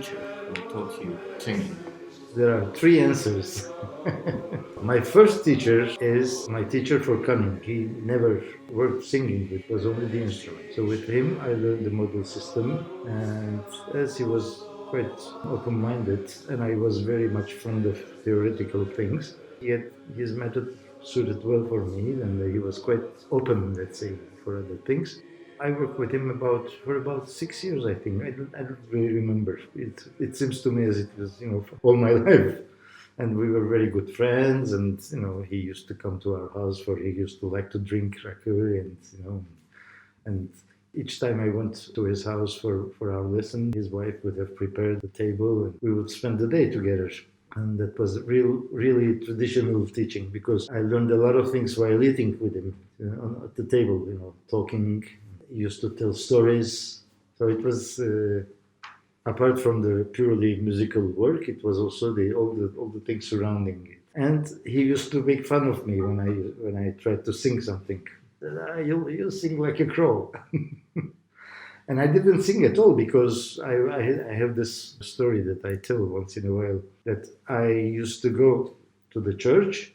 teacher who taught you singing? There are three answers. My first teacher is my teacher for canon. He never worked singing, it was only the instrument. So with him, I learned the modal system, and as he was quite open-minded, and I was very much fond of theoretical things, yet his method suited well for me, and he was quite open, let's say, for other things. I worked with him for about 6 years, I think. I don't really remember. It seems to me as it was, all my life. And we were very good friends. And he used to come to our house, for he used to like to drink raki, and each time I went to his house for our lesson, his wife would have prepared the table, and we would spend the day together. And that was really traditional teaching, because I learned a lot of things while eating with him, at the table, talking. He used to tell stories. So it was, apart from the purely musical work, it was also all the things surrounding it. And he used to make fun of me when I tried to sing something. You sing like a crow. And I didn't sing at all, because I have this story that I tell once in a while, that I used to go to the church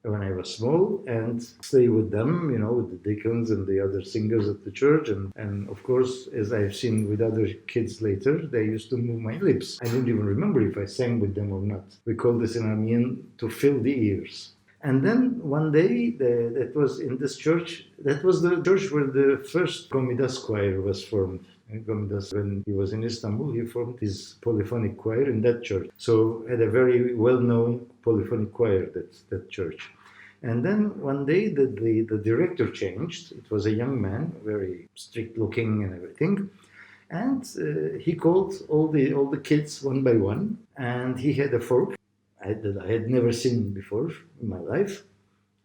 when I was small and stay with them, with the deacons and the other singers at the church. And of course, as I've seen with other kids later, they used to move my lips. I don't even remember if I sang with them or not. We call this in Armenian to fill the ears. And then one day, that was in this church, that was the church where the first Gomidas choir was formed. And Gomidas, when he was in Istanbul, he formed his polyphonic choir in that church. So had a very well-known polyphonic choir, that church. And then one day the director changed. It was a young man, very strict looking and everything. And he called all the kids one by one, and he had a fork that I had never seen before in my life.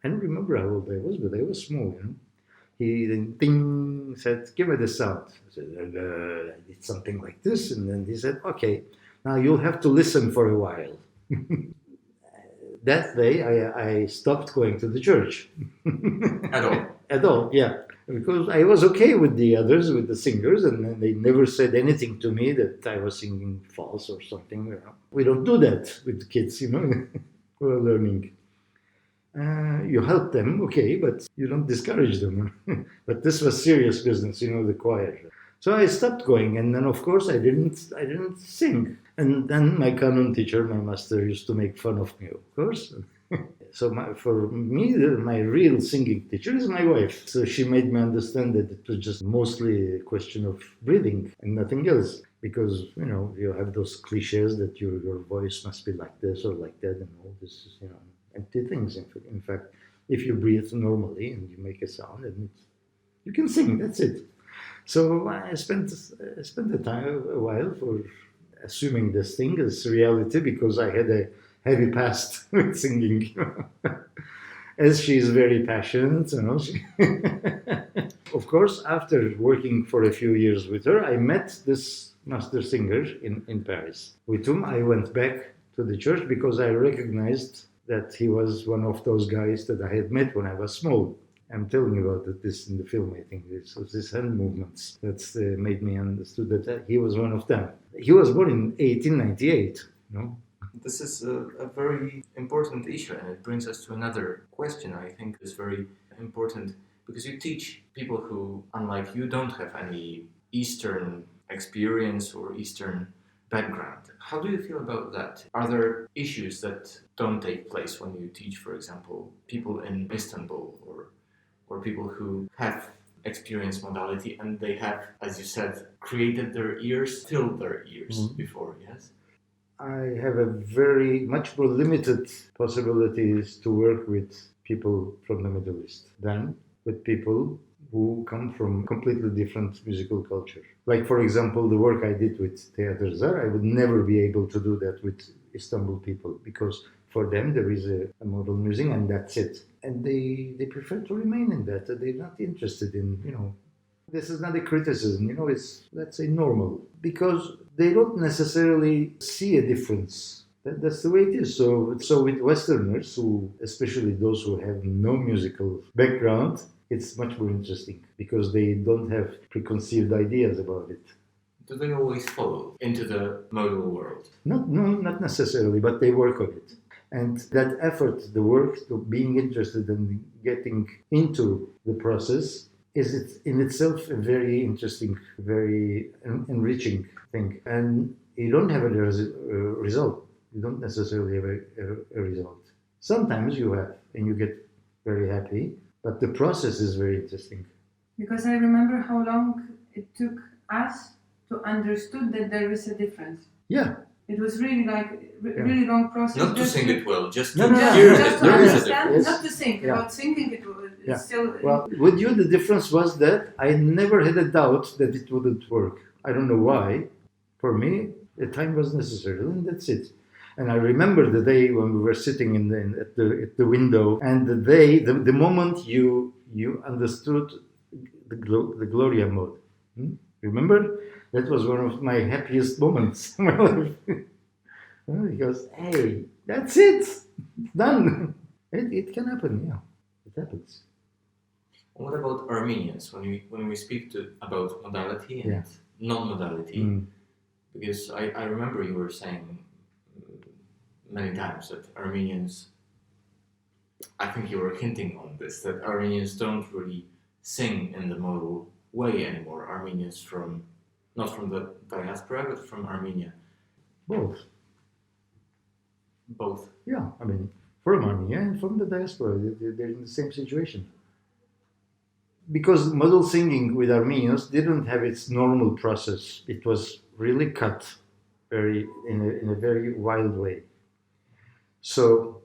I don't remember how old I was, but I was small, He then ding said, "Give me the sound." I said, I did something like this, and then he said, "Okay, now you'll have to listen for a while." That day, I stopped going to the church. At all? At all, yeah. Because I was okay with the others, with the singers, and they never said anything to me that I was singing false or something. We don't do that with the kids, who are learning. You help them, okay, but you don't discourage them. But this was serious business, the choir. So I stopped going, and then of course I didn't sing. And then my canon teacher, my master, used to make fun of me, of course. So for me, my real singing teacher is my wife. So she made me understand that it was just mostly a question of breathing and nothing else. Because, you have those cliches that your voice must be like this or like that, and all this, empty things. In fact, if you breathe normally and you make a sound, and you can sing, that's it. So I spent the time a while for assuming this thing as reality, because I had a heavy past with singing. As she is very passionate, Of course, after working for a few years with her, I met this master singer in Paris, with whom I went back to the church because I recognized that he was one of those guys that I had met when I was small. I'm telling you about this in the film, I think. This was his hand movements that's made me understood that he was one of them. He was born in 1898, This is a very important issue, and it brings us to another question I think is very important, because you teach people who, unlike you, don't have any Eastern experience or Eastern background. How do you feel about that? Are there issues that don't take place when you teach, for example, people in Istanbul or people who have experienced modality and they have, as you said, created their ears, filled their ears before, yes? I have a very much more limited possibilities to work with people from the Middle East than with people who come from completely different musical culture. Like, for example, the work I did with TeatrZAR, I would never be able to do that with Istanbul people, because for them there is a modal music and that's it. And they prefer to remain in that. They're not interested in, this is not a criticism, it's, let's say, normal. Because they don't necessarily see a difference. That's the way it is. So with Westerners, especially those who have no musical background, it's much more interesting because they don't have preconceived ideas about it. do they always follow into the modal world? Not necessarily, but they work on it. And that effort, the work of being interested and getting into the process is in itself a very interesting, very enriching thing. And you don't have a result. You don't necessarily have a result. Sometimes you have, and you get very happy, but the process is very interesting. Because I remember how long it took us to understood that there is a difference. Yeah. It was really like really long process. Not to sing it well, just to No, no, no. hear just that to there is a understand, difference. not to sing. Yeah. About singing, it was Yeah. still. Well, with you, the difference was that I never had a doubt that it wouldn't work. I don't know why. For me, the time was necessary, and that's it. And I remember the day when we were sitting at the window, and the moment you understood the Gloria mode. Remember? That was one of my happiest moments in my life. Because, hey, that's it. It's done. It can happen, yeah. It happens. What about Armenians when we speak about modality and non-modality? Because I remember you were saying many times that Armenians, I think you were hinting on this, that Armenians don't really sing in the modal way anymore. Armenians not from the diaspora, but from Armenia. Both. Both. Yeah, I mean, from Armenia and from the diaspora, they're in the same situation. Because modal singing with Armenians didn't have its normal process. It was really cut in a very wild way. So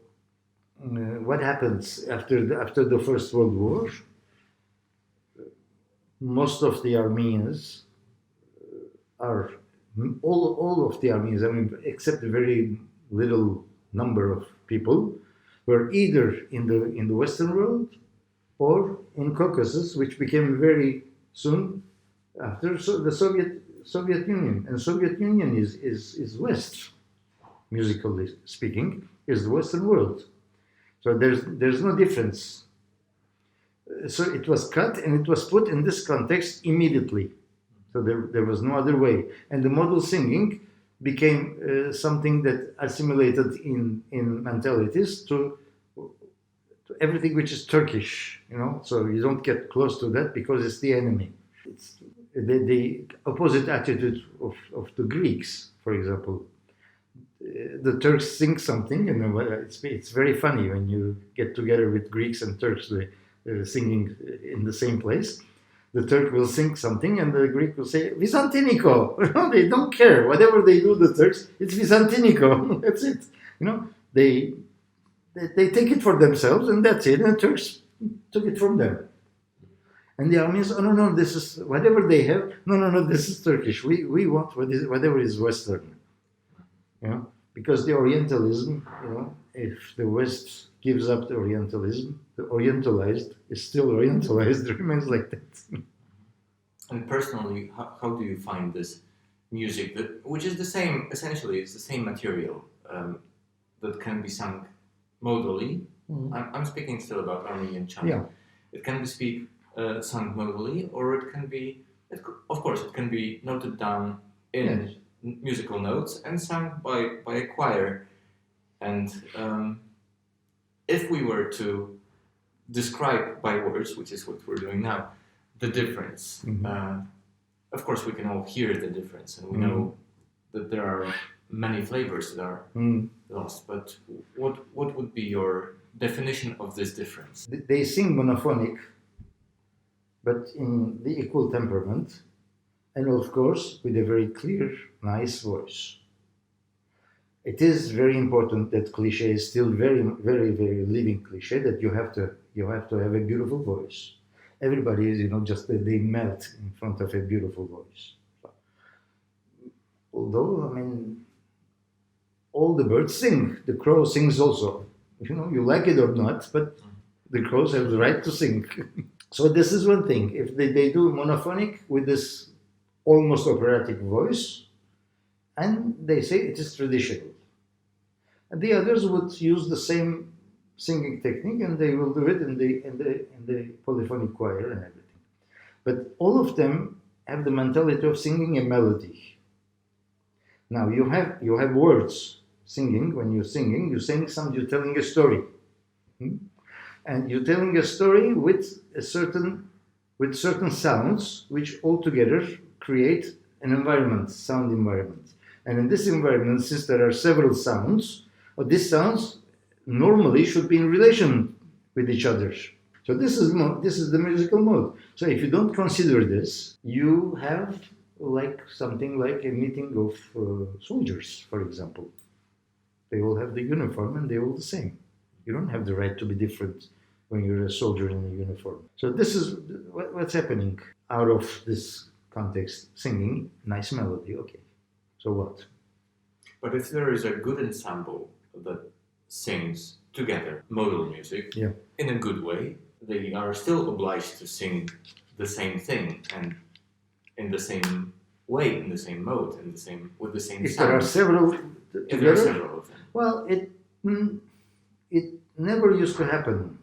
what happens after the First World War? Most of the Armenians are all of the Armenians, I mean, except a very little number of people, were either in the Western world or in Caucasus, which became very soon after the Soviet Union. And Soviet Union is West, musically speaking, is the Western world. So there's no difference. So it was cut and it was put in this context immediately. So there was no other way. And the modal singing became something that assimilated in mentalities to everything which is Turkish, So you don't get close to that because it's the enemy. It's the opposite attitude of the Greeks, for example. The Turks sing something, and it's very funny when you get together with Greeks and Turks singing in the same place. The Turk will sing something, and the Greek will say Byzantiniko. They don't care whatever they do. The Turks, it's Byzantiniko. That's it. They take it for themselves, and that's it. And the Turks took it from them. And the Armenians, oh no, this is whatever they have. No, this is Turkish. We want whatever is Western. Because the Orientalism, if the West gives up the Orientalism, the Orientalized is still Orientalized. It remains like that. And personally, how do you find this music, which is the same, essentially, it's the same material that can be sung modally? I'm speaking still about Armenian chant. Yeah. It can be sung modally, or it can be, of course, it can be noted down in musical notes and sung by a choir. And if we were to describe by words, which is what we're doing now, the difference, of course we can all hear the difference, and we know that there are many flavors that are lost. But what would be your definition of this difference? They sing monophonic, but in the equal temperament, and of course with a very clear, nice voice. It is very important that cliche is still very, very, very living cliche, that you have to have a beautiful voice. Everybody is, just that they melt in front of a beautiful voice. Although, all the birds sing. The crow sings also. You like it or not, but the crows have the right to sing. So this is one thing. If they do monophonic with this almost operatic voice, and they say it is traditional. And the others would use the same singing technique, and they will do it in the polyphonic choir and everything. But all of them have the mentality of singing a melody. Now you have words singing. When you're singing, you're telling a story, and you're telling a story with certain sounds, which altogether create an environment, sound environment. And in this environment, since there are several sounds, these sounds normally should be in relation with each other. So this is the musical mode. So if you don't consider this, you have something like a meeting of soldiers, for example. They all have the uniform and they're all the same. You don't have the right to be different when you're a soldier in a uniform. So this is what's happening out of this context. Singing, nice melody, okay. So what? But if there is a good ensemble that sings together modal music in a good way, they are still obliged to sing the same thing and in the same way, in the same mode, with the same if sound. There are several together, if there are several of them. Well, it never used to happen.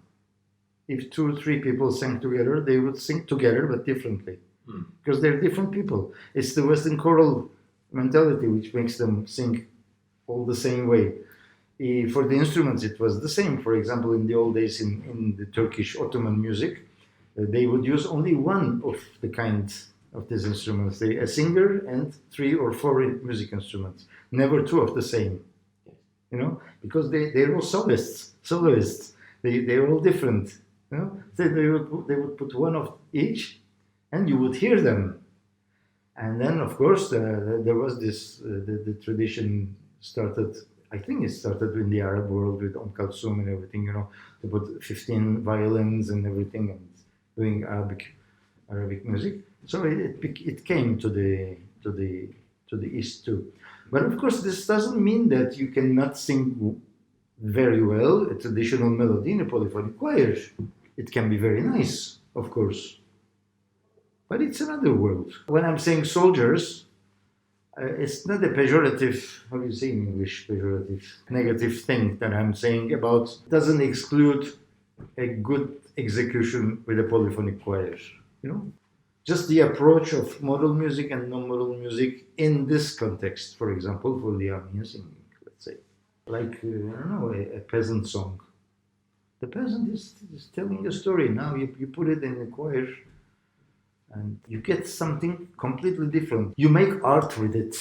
If 2 or 3 people sang together, they would sing together but differently. Because they're different people. It's the Western choral mentality which makes them sing all the same way. For the instruments, it was the same. For example, in the old days in the Turkish Ottoman music, they would use only one of the kind of these instruments. A singer and 3 or 4 music instruments. Never 2 of the same. Because they're all soloists. They're all different. So they would put one of each, and you would hear them. And then, of course, there was this. The tradition started. I think it started in the Arab world with Kulthum and everything. To put 15 violins and everything, and doing Arabic music. So it came to the East too. But of course, this doesn't mean that you cannot sing very well a traditional melody in a polyphonic choir. It can be very nice, of course. But it's another world. When I'm saying soldiers, it's not a pejorative, how do you say in English, pejorative, negative thing that I'm saying about, doesn't exclude a good execution with a polyphonic choir, Just the approach of modal music and non-modal music in this context, for example, for the Armenian singing, let's say. Like, a peasant song. The peasant is telling a story. Now you put it in a choir and you get something completely different. You make art with it,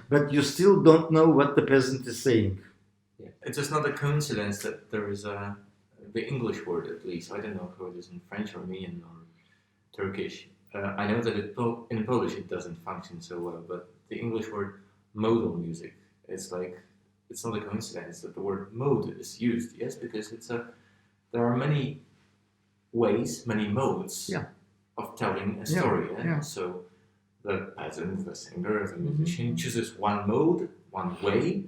but you still don't know what the peasant is saying. Yeah. It's just not a coincidence that there is the English word, at least. I don't know how it is in French, Armenian, or Turkish. I know that in Polish it doesn't function so well, but the English word modal music is it's not a coincidence that the word mode is used, yes, because there are many ways, many modes of telling a story. So the peasant, the singer, the musician chooses one mode, one way,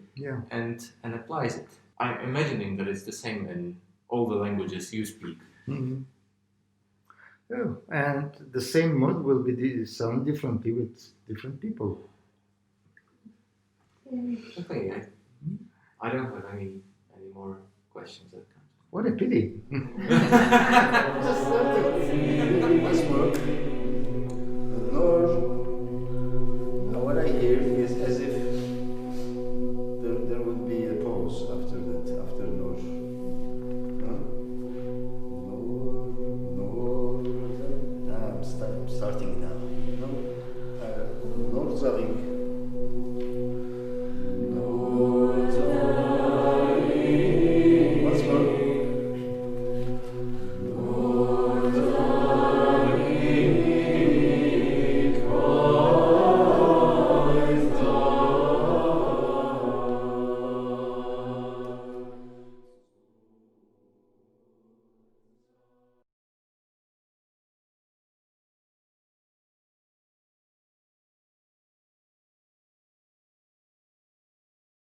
and applies it. I'm imagining that it's the same in all the languages you speak. Mm-hmm. Oh, and the same mode will sound differently with different people. Okay, I don't have any more questions that come. What a pity.